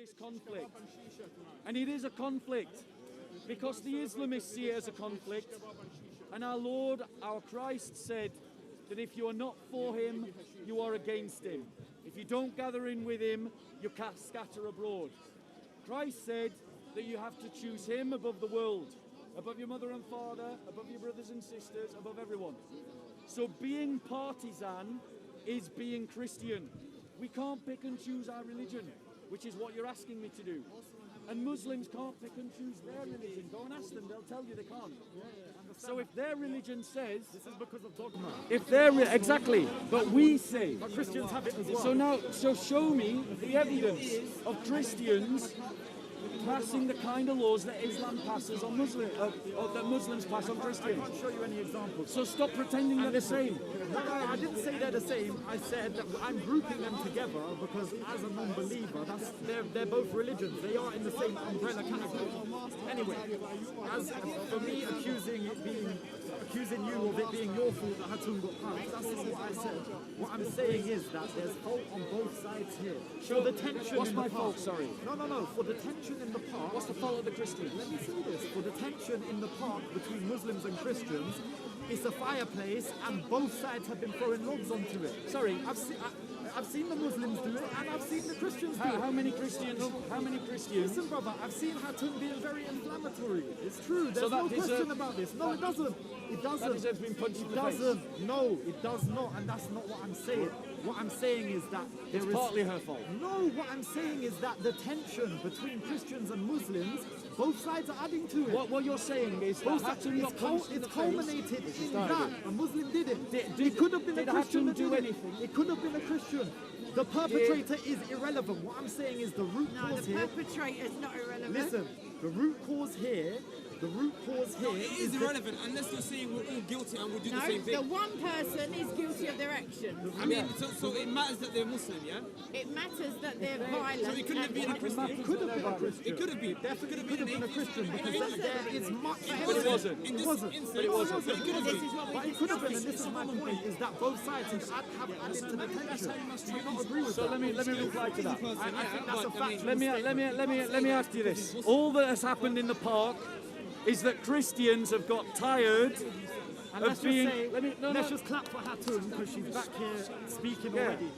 this conflict. And it is a conflict because the Islamists see it as a conflict. And our Lord, our Christ said that if you are not for him, you are against him. If you don't gather in with him, you can't scatter abroad. Christ said that you have to choose him above the world, above your mother and father, above your brothers and sisters, above everyone. So being partisan is being Christian. We can't pick and choose our religion, which is what you're asking me to do. And Muslims can't pick and choose their religion. Go and ask them, they'll tell you they can't. So if their religion says... This is because of dogma. If their... Exactly. But we say... But Christians have it as well. So now, show me the evidence of Christians passing the kind of laws that Islam passes on Muslims, or that Muslims pass on Christians. I can't show you any examples. So stop pretending they're the same. No, I didn't say they're the same. I said that I'm grouping them together because as a non-believer, they're both religions. They are in the same umbrella category. Anyway, as for me accusing you of it being your fault that Hatun got punched, that's not what I said. What I'm saying is that there's fault on both sides here. For the tension What's in my the park. fault, sorry? No. For the tension in the park. What's the fault of the Christians? Let me say this. For the tension in the park between Muslims and Christians, it's a fireplace and both sides have been throwing logs onto it. Sorry. I've seen the Muslims do it and I've seen the Christians do it. How many Christians? Listen, brother, I've seen Hatun being very inflammatory. It's true. There's that no deserves- question about this. No, it doesn't. It doesn't. That deserves being punched in the face. It doesn't. No, it does not. And that's not what I'm saying. What I'm saying is that It's partly her fault. No, what I'm saying is that the tension between Christians and Muslims, both sides are adding to it. What you're saying is that Hatun got punched in the It's face. culminated in that. A Muslim did it. It could have been a did Christian Hatun that do did anything? it. It could have been a Christian. The perpetrator is irrelevant. What I'm saying is the root No, cause the here. perpetrator is not irrelevant. Listen, the root cause here. The root cause here It is irrelevant unless you're saying we're all guilty and we'll do the No, same the thing. one person is guilty of their actions. I mean, so it matters that they're Muslim, yeah? It matters that they're violent. So it couldn't have been a Christian. It could have been a Christian. It could have been. Definitely could have been a Christian because there is much But it evidence. wasn't. In this It wasn't. instance, But it wasn't. It could have This been. is what But we it could have been, and this is my point, is that both sides have added to the tension. Do you not agree with So that? let me reply to that. I think that's a factual Let me ask you this. All that has happened in the park is that Christians have got tired And of let's being... just say, let me, no, let's no. just clap for Hatun because she's back here speaking Yeah. already.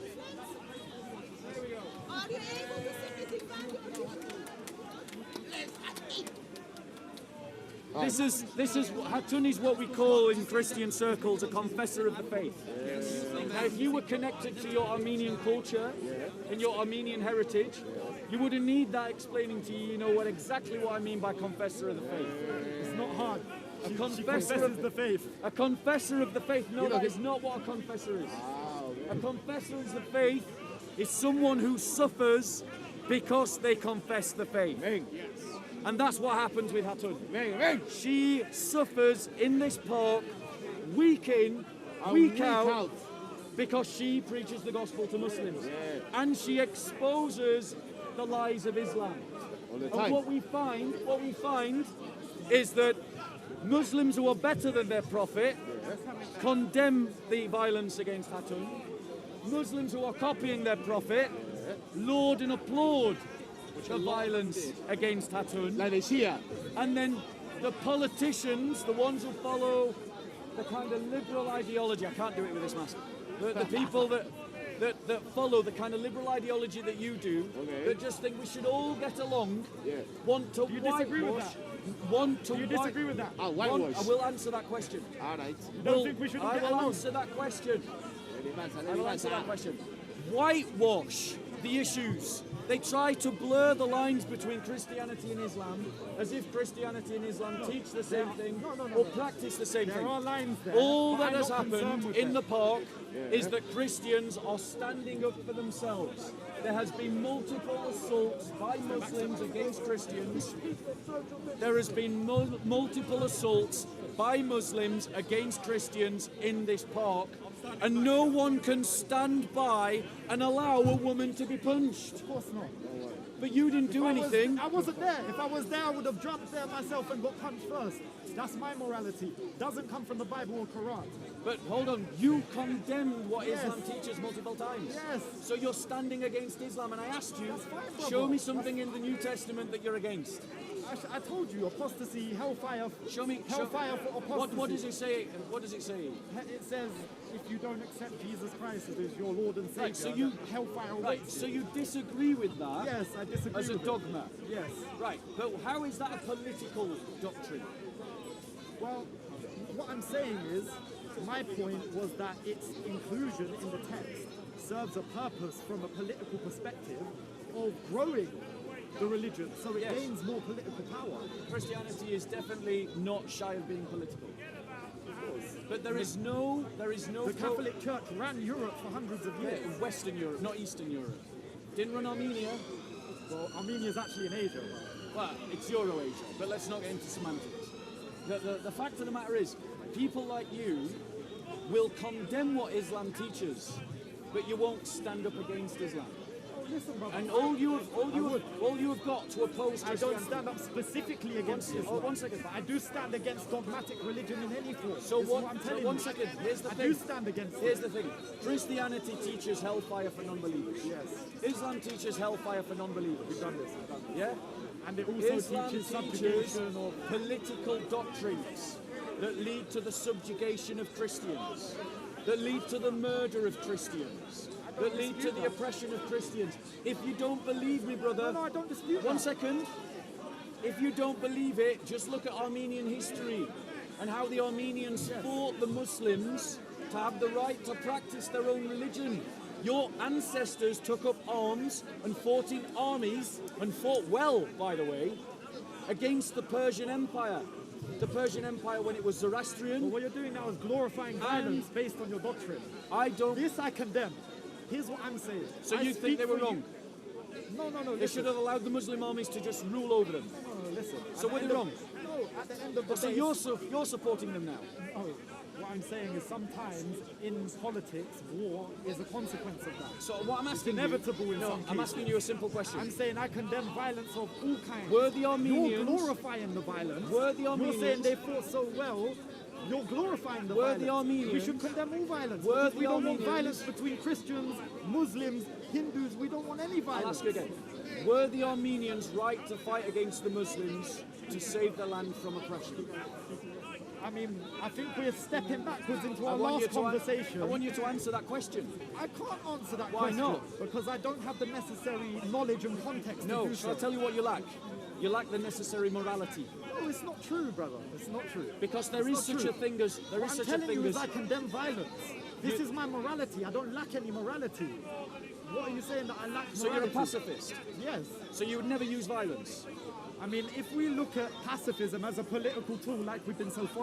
Are you able to see anything This is Hatun is what we call in Christian circles a confessor of the faith. Now, if you were connected to your Armenian culture and your Armenian heritage, you wouldn't need that explaining to you. You know exactly what I mean by confessor of the faith. It's not hard. A She confessor confesses of the faith. A confessor of the faith. No, that is not what a confessor is. A confessor of the faith is someone who suffers because they confess the faith. And that's what happens with Hatun. She suffers in this park week in, week out, because she preaches the gospel to Muslims. And she exposes the lies of Islam. And what we find is that Muslims who are better than their prophet condemn the violence against Hatun. Muslims who are copying their prophet laud and applaud the violence against Hatun. And then the politicians, the ones who follow the kind of liberal ideology, I can't do it with this mask, the people that follow the kind of liberal ideology that you do, that just think we should all get along, want to disagree with whitewash, want to Do you disagree with that? I will answer that question. All right. You don't think we shouldn't I get will along? answer that question. I will answer that question. question. Whitewash the issues. They try to blur the lines between Christianity and Islam as if Christianity and Islam teach the same thing or practice the same There thing. are lines there. All but that I'm has not concerned happened with in it. the park is that Christians are standing up for themselves. There has been multiple assaults by Muslims against Christians. There has been multiple assaults by Muslims against Christians in this park. And no one can stand by and allow a woman to be punched. Of course not. But you didn't do anything. I wasn't there. If I was there, I would have jumped there myself and got punched first. That's my morality. Doesn't come from the Bible or Quran. But hold on, you condemned what Yes. Islam teaches multiple times. Yes. So you're standing against Islam, and I asked you, That's fine, brother. show me something in the New Testament that you're against. I told you, apostasy, hellfire. Show me. Hellfire for apostasy. What does it say? What does it say? It says if you don't accept Jesus Christ as your Lord and Savior, Right, so you- then hellfire Right. awaits So you. you disagree with that Yes, I disagree as a with it. dogma. Yes. Right. But how is that a political doctrine? Well, what I'm saying is, my point was that its inclusion in the text serves a purpose from a political perspective of growing the religion, so it Yes. gains more political power. Christianity is definitely not shy of being political. But there is no The Catholic Church ran Europe for hundreds of Yeah, years. Western Europe, not Eastern Europe. Didn't run Armenia. Well, Armenia is actually in Asia. Well, it's Euro-Asia, but let's not get into semantics. The fact of the matter is, people like you will condemn what Islam teaches, but you won't stand up against Islam. Oh, listen, brother. And all you have got to oppose I don't Christianity. stand up specifically against second. Islam. Oh, one second. But I do stand against dogmatic religion in any form. So This is what? I'm So telling one you. second. Here's the I thing. do stand against Here's it. the thing. Christianity teaches hellfire for non-believers. Yes. Islam teaches hellfire for non-believers. We've done this. We've done this. Yeah. And it also Islam teaches teaches subjugation of political doctrines that lead to the subjugation of Christians, that lead to the murder of Christians, that lead to the oppression of Christians. If you don't believe me, brother, No, I don't dispute one that. second. If you don't believe it, just look at Armenian history and how the Armenians fought the Muslims to have the right to practice their own religion. Your ancestors took up arms and fought in armies, and fought well, by the way, against the Persian Empire. The Persian Empire when it was But Zoroastrian. what you're doing now is glorifying violence based on your doctrine. I don't. This I condemn. Here's what I'm saying. So I you speak think they were for wrong? You. No, They listen. should have allowed the Muslim armies to just rule over them. No, listen. So At were the they end wrong? of- No, at the end of the So day. you're supporting them now. No, what I'm saying is sometimes in politics, war is a consequence of that. So what I'm asking inevitable you, in no, some I'm cases. asking you a simple question. I'm saying I condemn violence of all kinds. Were the You're Armenians? glorifying the violence. Were the You're saying Armenians- they fought so well. You're glorifying the Were violence. the Armenians- We should condemn all violence. Were because the we don't want Armenians- violence between Christians, Muslims, Hindus. We don't want any violence. I'll ask you again. Were the Armenians right to fight against the Muslims to save the land from oppression? I mean, I think we're stepping backwards into I our want you last to conversation. I want you to answer that question. I can't answer that Why question not? because I don't have the necessary knowledge and context to No, do shall I so. tell you what you lack? You lack the necessary morality. No, it's not true, brother. It's not true. Because there It's is not such a true. thing as What I'm such a telling thing you is as I condemn violence. This is my morality. I don't lack any morality. What are you saying that I lack so you're a morality? pacifist. Yes. So you would never use violence. I mean, if we look at pacifism as a political tool like we've been so fond